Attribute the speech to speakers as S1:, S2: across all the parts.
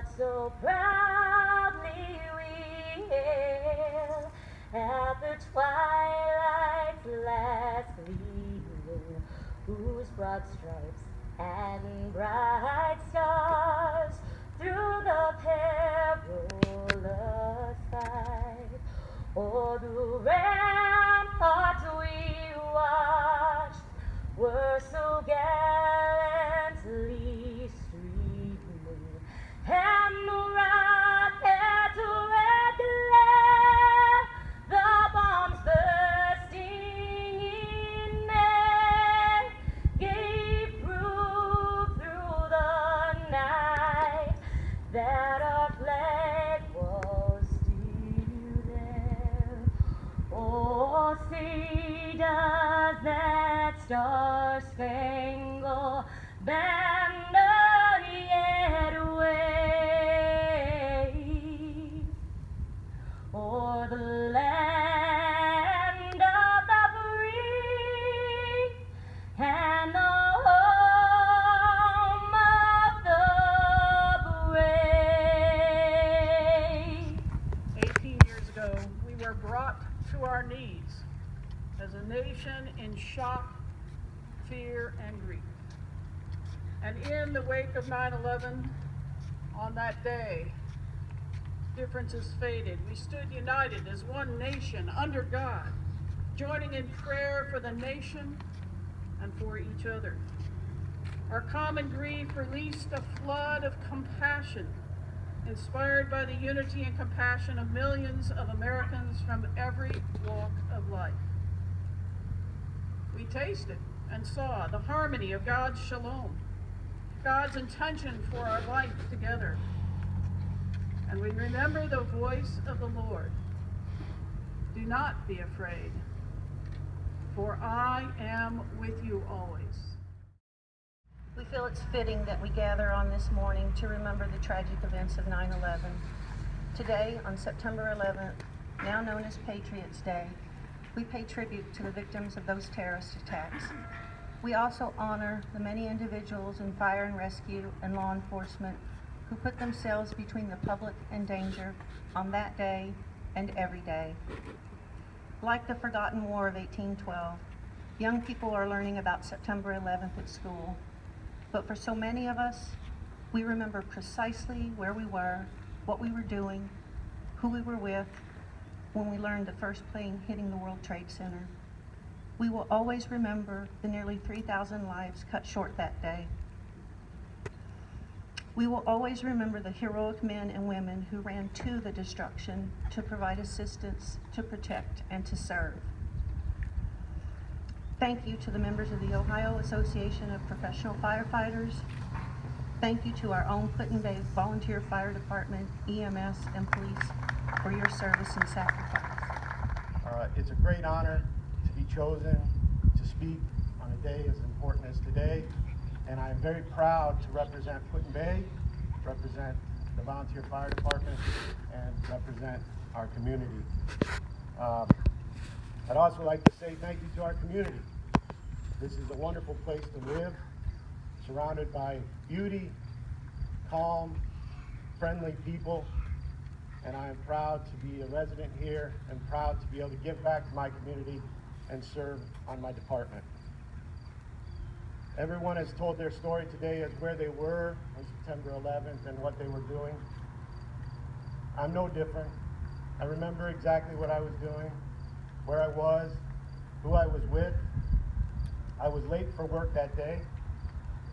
S1: but so proudly we hail at the twilight's last gleaming, whose broad stripes and bright stars through the perilous fight o'er the ramparts we watched were so gallantly streaming, and the rocket's red glare, the bombs bursting in air, gave proof through the night that our flag was still there. Oh, say does that star-spangled banner yet wave o'er the land of the free and the home of the brave?
S2: 18 years ago, we were brought to our knees as a nation in shock, fear, and grief. And in the wake of 9/11, on that day, differences faded. We stood united as one nation under God, joining in prayer for the nation and for each other. Our common grief released a flood of compassion, inspired by the unity and compassion of millions of Americans from every walk of life. We tasted and saw the harmony of God's shalom, God's intention for our life together. And we remember the voice of the Lord. Do not be afraid, for I am with you always.
S3: We feel it's fitting that we gather on this morning to remember the tragic events of 9/11. Today, on September 11th, now known as Patriots' Day, we pay tribute to the victims of those terrorist attacks. We also honor the many individuals in fire and rescue and law enforcement who put themselves between the public and danger on that day and every day. Like the forgotten war of 1812, young people are learning about September 11th at school. But for so many of us, we remember precisely where we were, what we were doing, who we were with when we learned the first plane hitting the World Trade Center. We will always remember the nearly 3,000 lives cut short that day. We will always remember the heroic men and women who ran to the destruction to provide assistance, to protect, and to serve. Thank you to the members of the Ohio Association of Professional Firefighters. Thank you to our own Put-in-Bay Volunteer Fire Department, EMS, and police for your service and sacrifice.
S4: It's a great honor to be chosen to speak on a day as important as today, and I am very proud to represent Put-in-Bay, represent the Volunteer Fire Department, and represent our community. I'd also like to say thank you to our community. This is a wonderful place to live, surrounded by beauty, calm, friendly people, and I am proud to be a resident here and proud to be able to give back to my community and serve on my department. Everyone has told their story today as where they were on September 11th and what they were doing. I'm no different. I remember exactly what I was doing, where I was, who I was with. I was late for work that day,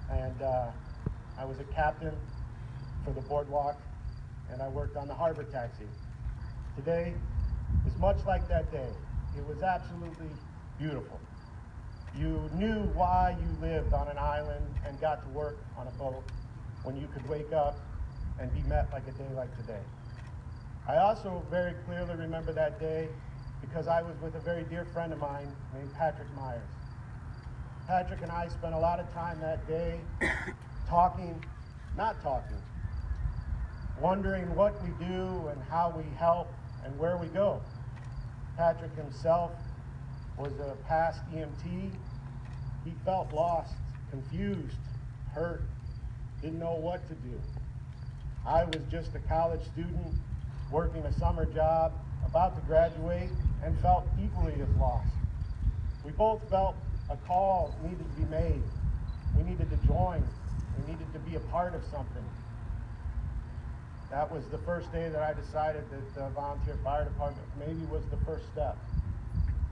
S4: and I was a captain for the boardwalk, and I worked on the harbor taxi. Today is much like that day. It was absolutely beautiful. You knew why you lived on an island and got to work on a boat when you could wake up and be met like a day like today. I also very clearly remember that day because I was with a very dear friend of mine named Patrick Myers. Patrick and I spent a lot of time that day talking, not talking, wondering what we do and how we help and where we go. Patrick himself was a past EMT. He felt lost, confused, hurt, didn't know what to do. I was just a college student working a summer job, about to graduate, and felt equally as lost. We both felt a call needed to be made. We needed to join. We needed to be a part of something. That was the first day that I decided that the volunteer fire department maybe was the first step.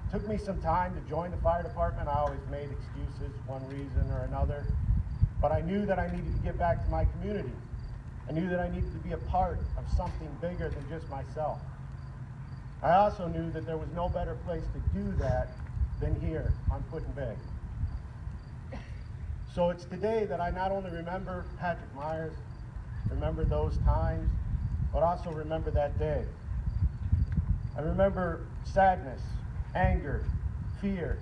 S4: It took me some time to join the fire department. I always made excuses, one reason or another. But I knew that I needed to give back to my community. I knew that I needed to be a part of something bigger than just myself. I also knew that there was no better place to do that than here on Put-in-Bay. So it's today that I not only remember Patrick Myers, remember those times, but also remember that day. I remember sadness, anger, fear.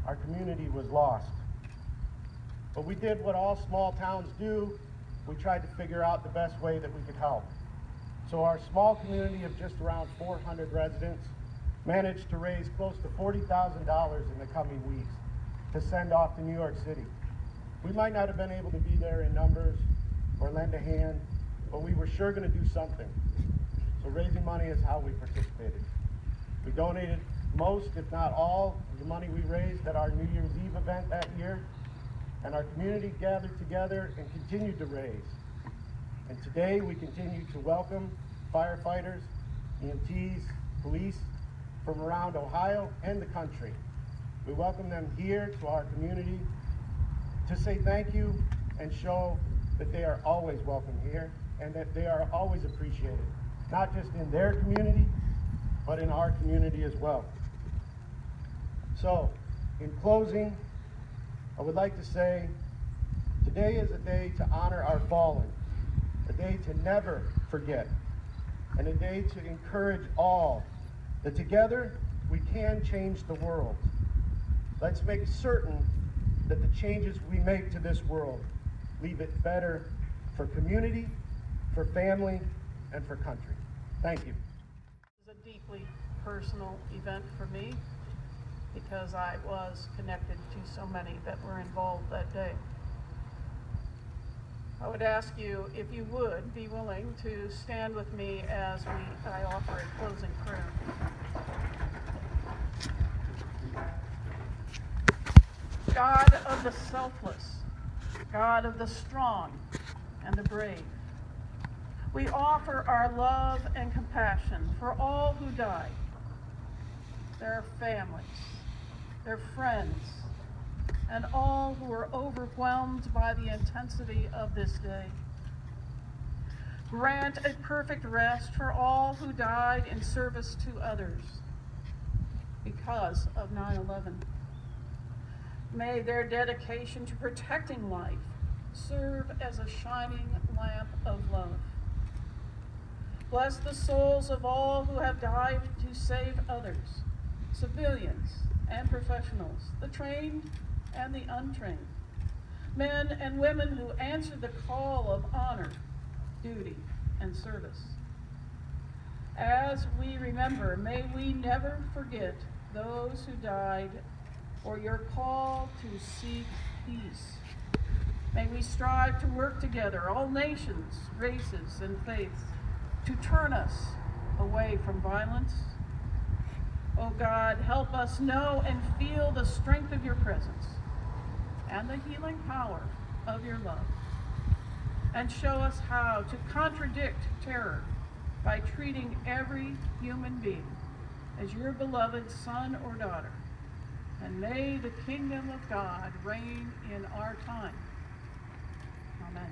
S4: Our community was lost. But we did what all small towns do. We tried to figure out the best way that we could help. So our small community of just around 400 residents managed to raise close to $40,000 in the coming weeks to send off to New York City. We might not have been able to be there in numbers or lend a hand, but we were sure going to do something. So raising money is how we participated. We donated most, if not all, of the money we raised at our New Year's Eve event that year, and our community gathered together and continued to raise. And today we continue to welcome firefighters, EMTs, police from around Ohio and the country. We welcome them here to our community to say thank you and show that they are always welcome here and that they are always appreciated, not just in their community, but in our community as well. So, in closing, I would like to say, today is a day to honor our fallen, a day to never forget, and a day to encourage all that together we can change the world. Let's make certain that the changes we make to this world leave it better for community, for family, and for country. Thank you.
S2: This is a deeply personal event for me because I was connected to so many that were involved that day. I would ask you if you would be willing to stand with me as I offer a closing prayer. God of the selfless, God of the strong and the brave, we offer our love and compassion for all who died, their families, their friends, and all who are overwhelmed by the intensity of this day. Grant a perfect rest for all who died in service to others because of 9/11. May their dedication to protecting life serve as a shining lamp of love. Bless the souls of all who have died to save others, civilians and professionals, the trained and the untrained, men and women who answered the call of honor, duty, and service. As we remember, may we never forget those who died or your call to seek peace. May we strive to work together, all nations, races, and faiths, to turn us away from violence. Oh God, help us know and feel the strength of your presence and the healing power of your love. And show us how to contradict terror by treating every human being as your beloved son or daughter. And may the kingdom of God reign in our time. Amen.